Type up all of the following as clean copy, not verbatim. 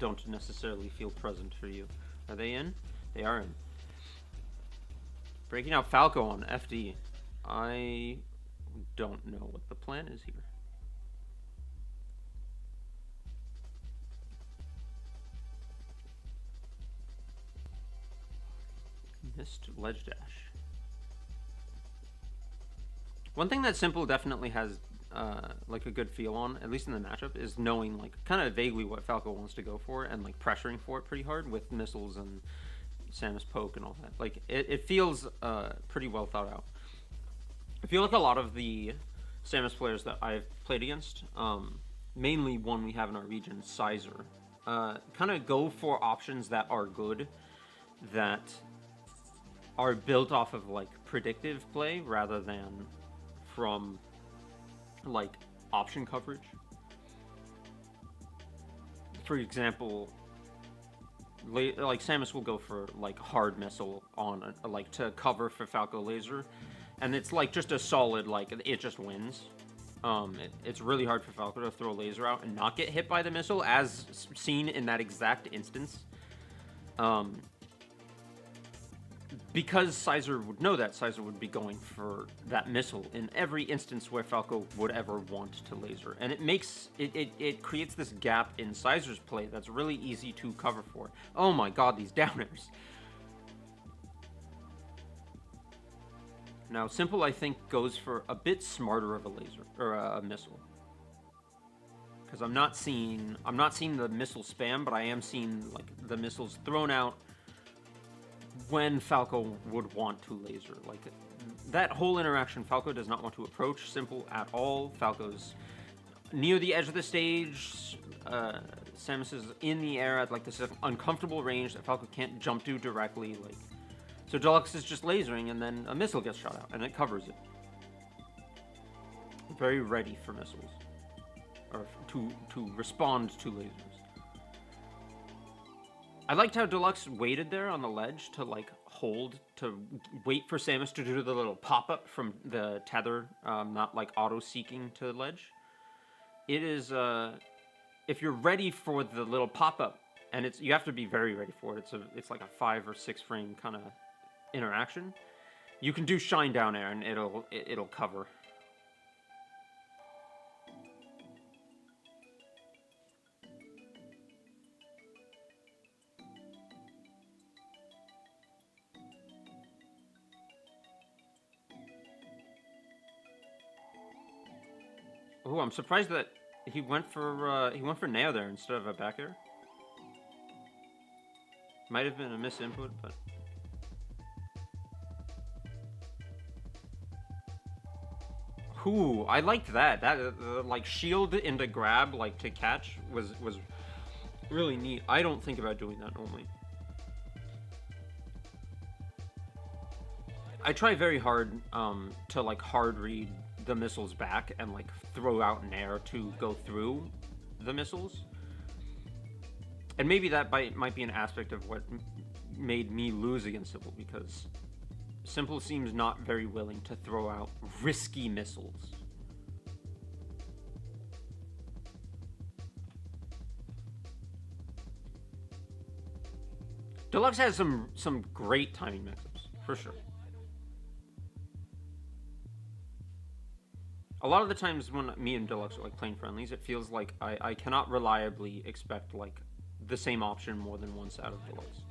don't necessarily feel present for you. Are they in? They are in. Breaking out Falco on FD. I don't know what the plan is here. Missed ledge dash. One thing that Simple definitely has like a good feel on, at least in the matchup, is knowing like kind of vaguely what Falco wants to go for and like pressuring for it pretty hard with missiles and Samus poke and all that. Like it feels pretty well thought out. I feel like a lot of the Samus players that I've played against, mainly one we have in our region, Sizer, kind of go for options that are good, that are built off of like predictive play rather than from like option coverage. For example, like Samus will go for like hard missile on like to cover for Falco laser, and it's like just a solid like it just wins. It's really hard for Falco to throw a laser out and not get hit by the missile, as seen in that exact instance. Because Sizer would know that, Sizer would be going for that missile in every instance where Falco would ever want to laser. And it creates this gap in Sizer's play that's really easy to cover for. Oh my god, these downers. Now, Simple, I think, goes for a bit smarter of a laser, or a missile. Because I'm not seeing the missile spam, but I am seeing like the missiles thrown out when Falco would want to laser. Like, that whole interaction, Falco does not want to approach Simple at all. Falco's near the edge of the stage. Samus is in the air at like this uncomfortable range that Falco can't jump to directly. Like, so Deluxe is just lasering, and then a missile gets shot out, and it covers it. Very ready for missiles, or to respond to lasers. I liked how Deluxe waited there on the ledge to like hold, to wait for Samus to do the little pop-up from the tether, not like auto-seeking to the ledge. It is, if you're ready for the little pop-up, and you have to be very ready for it, it's like a 5 or 6 frame kind of interaction, you can do shine down air and it'll cover. Oh, I'm surprised that he went for nair there instead of a back air. Might have been a misinput, but ooh, I liked that. That like shield into grab, like to catch, was really neat. I don't think about doing that normally. I try very hard to like hard read the missiles back and like throw out an air to go through the missiles. And maybe that might be an aspect of what made me lose against Simple, because Simple seems not very willing to throw out risky missiles. Deluxe has some great timing mix-ups, for sure. A lot of the times when me and Deluxe are like playing friendlies, it feels like I cannot reliably expect like the same option more than once out of Deluxe.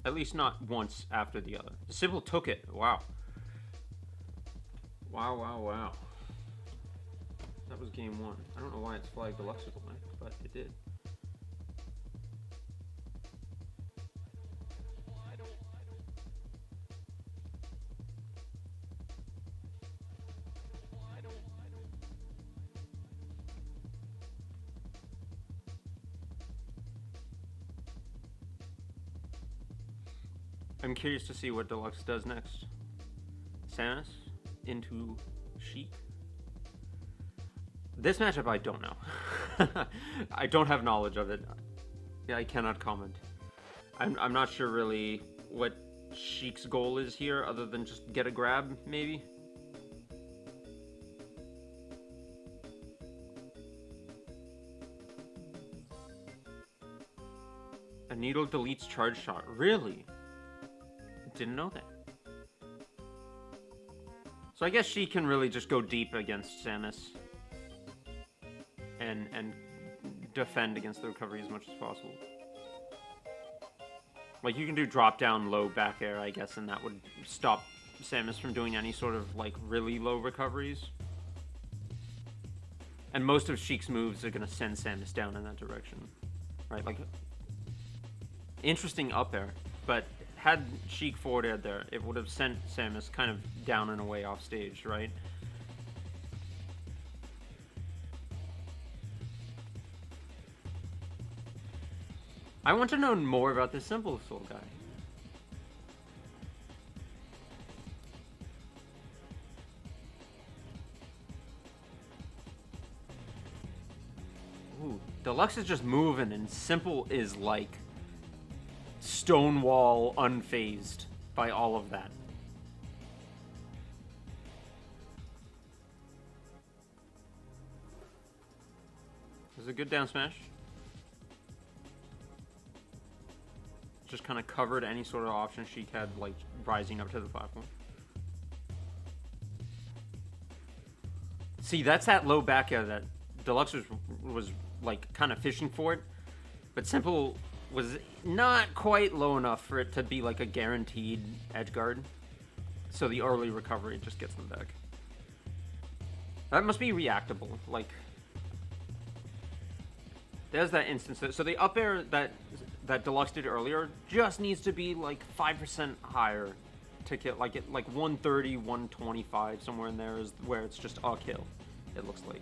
At least not once after the other. Simple took it. Wow. Wow. That was game 1. I don't know why it's flagged Deluxe with a blank, but it did. I'm curious to see what Deluxe does next. Samus into Sheik. This matchup, I don't know. I don't have knowledge of it. I cannot comment. I'm not sure really what Sheik's goal is here, other than just get a grab, maybe. A needle deletes charge shot. Really? Didn't know that. So I guess she can really just go deep against Samus and defend against the recovery as much as possible. Like, you can do drop down low back air, I guess, and that would stop Samus from doing any sort of like really low recoveries. And most of Sheik's moves are gonna send Samus down in that direction. Right, like, interesting up air, but had Sheik forward aired there, it would have sent Samus kind of down and away off stage, right? I want to know more about this Simple Soul guy. Ooh, Deluxe is just moving, and Simple is like Stonewall unfazed by all of that. It was a good down smash. Just kind of covered any sort of option Sheik had, like rising up to the platform. See, that's that low back air that Deluxe was like kind of fishing for it, but Simple was not quite low enough for it to be like a guaranteed edge guard. So the early recovery just gets them back. That must be reactable. Like, there's that instance. So the up air that Deluxe did earlier just needs to be like 5% higher to kill. Like 130, 125, somewhere in there is where it's just a kill, it looks like.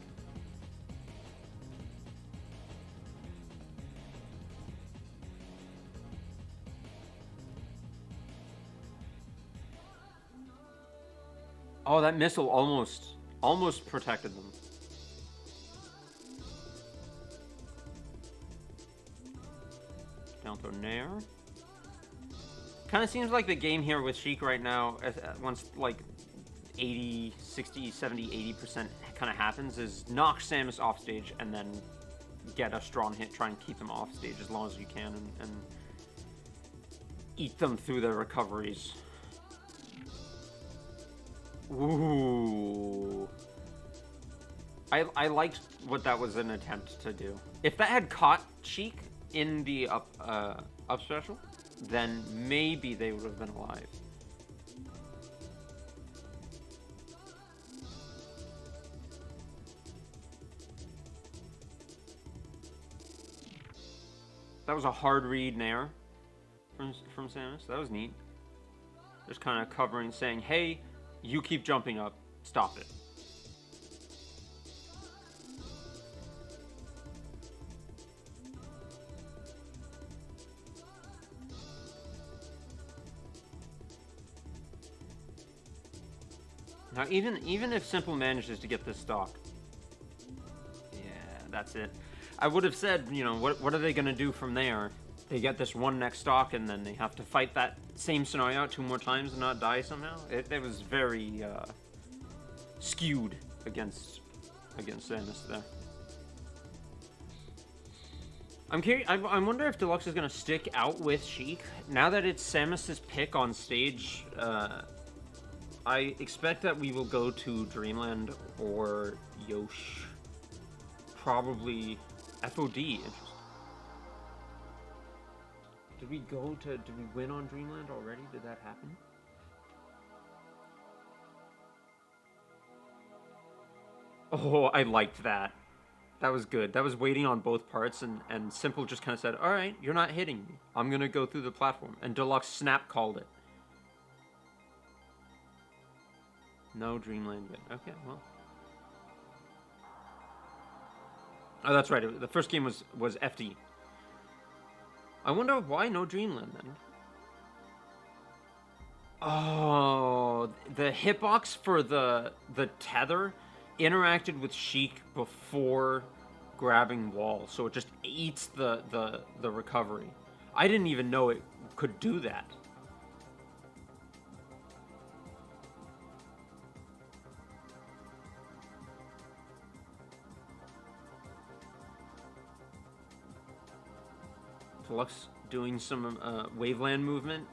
Oh, that missile almost protected them. Down throw nair. Kind of seems like the game here with Sheik right now, once like 80, 60, 70, 80% kind of happens, is knock Samus off stage and then get a strong hit, try and keep them off stage as long as you can, and eat them through their recoveries. Ooh. I liked what that was an attempt to do. If that had caught Sheik in the up special, then maybe they would have been alive. That was a hard read nair from Samus. That was neat. Just kind of covering, saying, hey, you keep jumping up, stop it. Now, even if Simple manages to get this stock, yeah, that's it. I would have said, you know, what are they going to do from there? They get this one next stock, and then they have to fight that same scenario out 2 more times and not die somehow. It was very skewed against Samus there. I'm curious. I wonder if Deluxe is going to stick out with Sheik now that it's Samus's pick on stage. I expect that we will go to Dreamland or Yosh. Probably FOD. Interesting. Did we win on Dreamland already? Did that happen? Oh, I liked that. That was good. That was waiting on both parts, and Simple just kind of said, all right, you're not hitting me. I'm going to go through the platform. And Deluxe snap called it. No Dreamland yet. Okay, well. Oh, that's right. The first game was FD. I wonder why no Dreamland then. Oh, the hitbox for the tether interacted with Sheik before grabbing wall, so it just eats the recovery. I didn't even know it could do that. Deluxe doing some waveland movement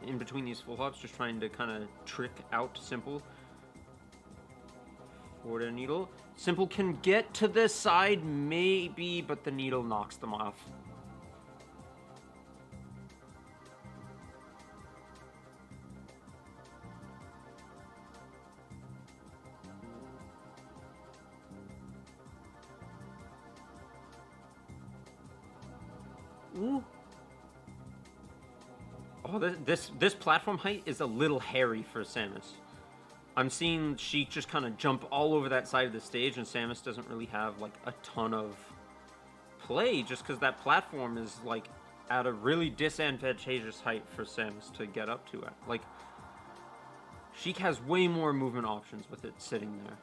in between these full hops, just trying to kind of trick out Simple. Forward a needle. Simple can get to this side, maybe, but the needle knocks them off. Ooh. Oh, this platform height is a little hairy for Samus. I'm seeing Sheik just kind of jump all over that side of the stage, and Samus doesn't really have like a ton of play, just because that platform is like at a really disadvantageous height for Samus to get up to it. Like, Sheik has way more movement options with it sitting there.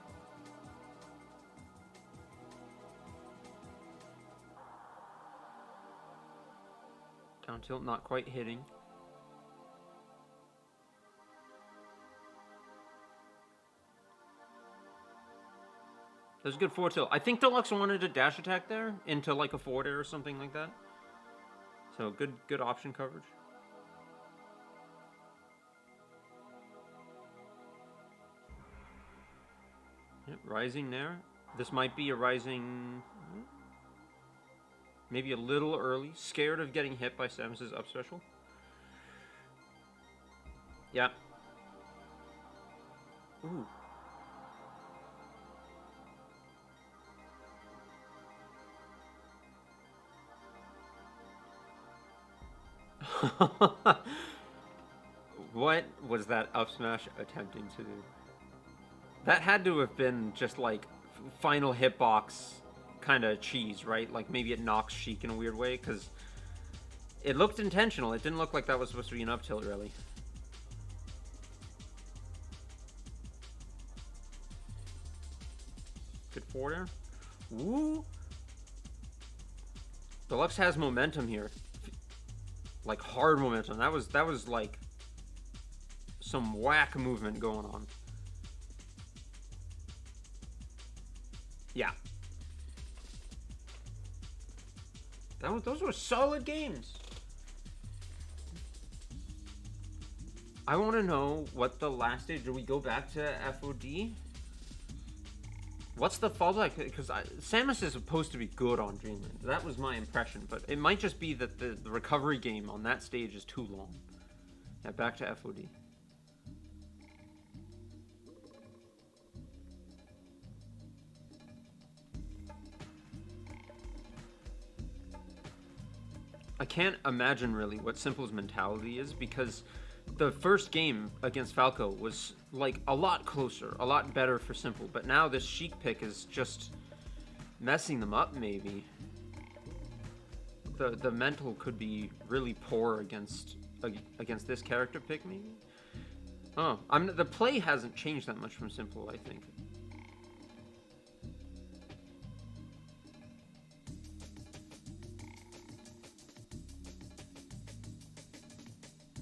Down tilt, not quite hitting. There's a good forward tilt. I think Deluxe wanted a dash attack there into like a forward air or something like that. So good option coverage. Yep, rising there. This might be a rising... Maybe a little early. Scared of getting hit by Samus's up special. Yeah. Ooh. What was that up smash attempting to do? That had to have been just like final hitbox kind of cheese, right? Like maybe it knocks Sheik in a weird way, because it looked intentional. It didn't look like that was supposed to be an up tilt, really. Good forward air. Woo! Deluxe has momentum here. Like hard momentum. That was like some whack movement going on. Yeah. Those were solid games. I want to know what the last stage. Do we go back to FOD? What's the fallback? Because Samus is supposed to be good on Dreamland. That was my impression, but it might just be that the recovery game on that stage is too long. Yeah, back to FOD. I can't imagine really what Simple's mentality is, because the first game against Falco was like a lot closer, a lot better for Simple, but now this Sheik pick is just messing them up. Maybe the mental could be really poor against this character pick. Maybe. Oh, the play hasn't changed that much from Simple, I think.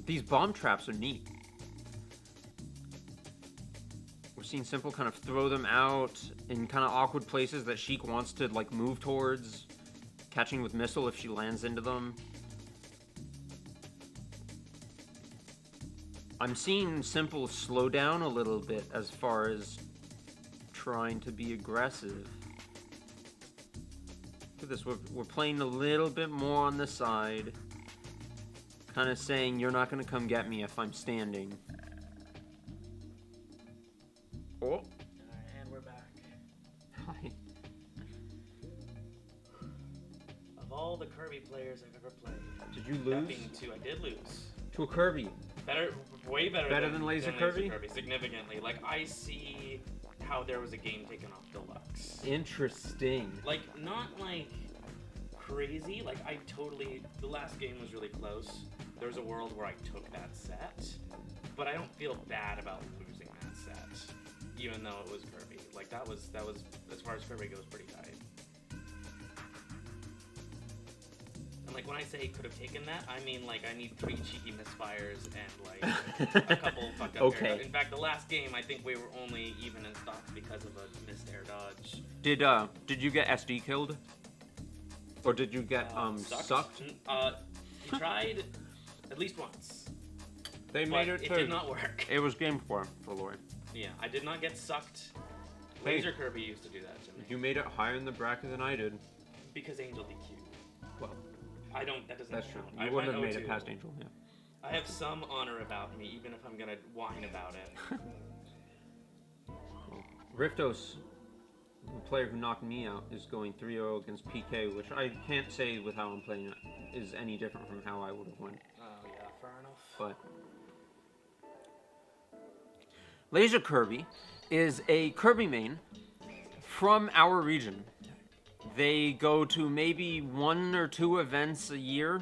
These bomb traps are neat. We're seeing Simple kind of throw them out in kind of awkward places that Sheik wants to like move towards, catching with missile if she lands into them. I'm seeing Simple slow down a little bit as far as trying to be aggressive. Look at this, we're playing a little bit more on the side. Kind of saying, you're not going to come get me if I'm standing. Oh. And we're back. Hi. Of all the Kirby players I've ever played. Did you lose? I did lose. To a Kirby. Way better than Laser Kirby? Significantly. Like, I see how there was a game taken off Deluxe. Interesting. Like, not like crazy. Like, the last game was really close. There was a world where I took that set, but I don't feel bad about losing that set, even though it was Kirby. Like, that was as far as Kirby goes, pretty tight. And like when I say could have taken that, I mean like I need 3 cheeky misfires and like a couple fucked up air Okay. dodge. In fact, the last game I think we were only even in stocks because of a missed air dodge. Did you get SD killed? Or did you get sucked? He tried at least once. They But made it it to. did not work. It was game 4 for Lori. Yeah, I did not get sucked. Hey. Laser Kirby used to do that to me. You made it higher in the bracket than I did. Because Angel DQ. Well, I don't. That doesn't that's true. count. You I wouldn't have went made it 0-2. past Angel, yeah. I have some honor about me, even if I'm gonna whine about it. Riftos, the player who knocked me out, is going 3-0 against PK, which I can't say with how I'm playing it is any different from how I would have won. Oh yeah, fair enough. But Laser Kirby is a Kirby main from our region. They go to maybe 1 or 2 events a year,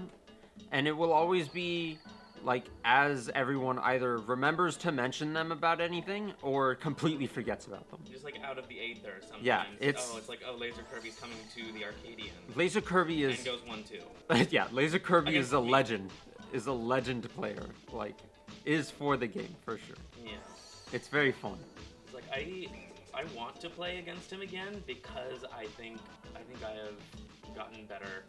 and it will always be like as everyone either remembers to mention them about anything or completely forgets about them. Just like out of the Aether sometimes. Yeah, it's- Oh, it's like, oh, Laser Kirby's coming to the Arcadian. Laser Kirby is And goes 1-2. yeah, Laser Kirby Against is a me. legend. Is a legend player. Like, is for the game for sure. Yeah. It's very fun. It's like I want to play against him again because I think I have gotten better.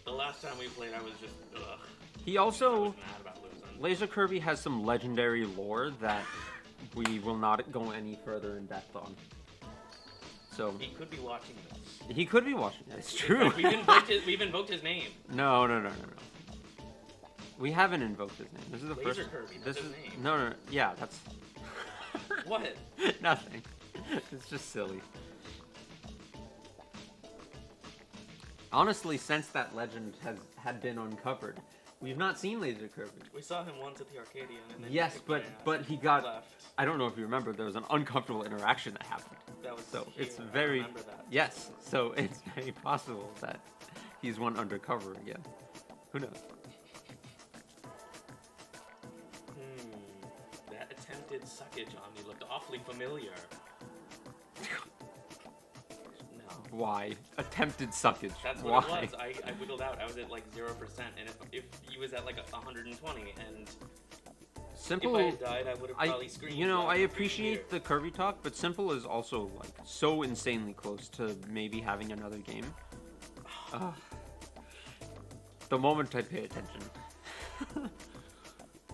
The last time we played, I was just ugh. He I also was mad about losing. Laser Kirby has some legendary lore that we will not go any further in depth on. So He could be watching this. he could be watching. That's In true. fact, we've invoked his name. No. We haven't invoked his name. This is the Laser first. Kirby, This that's is his name. no. Yeah, that's What? nothing. It's just silly. Honestly, since that legend had been uncovered, we've not seen Laser Kirby. We saw him once at the Arcadian, and then Yes, he kicked but my ass but and he got. left. I don't know if you remember. There was an uncomfortable interaction that happened. That was So here, it's I very remember that. yes. So it's very possible that he's one undercover again. Who knows? That attempted suckage on me looked awfully familiar. No. Why attempted suckage? That's Why? what it was. I wiggled out. I was at like 0%, and if he was at like 120, and Simple. if I had died, I would have probably screamed. You know, like, I "Freaking appreciate here." the Kirby talk, but Simple is also like so insanely close to maybe having another game. The moment I pay attention.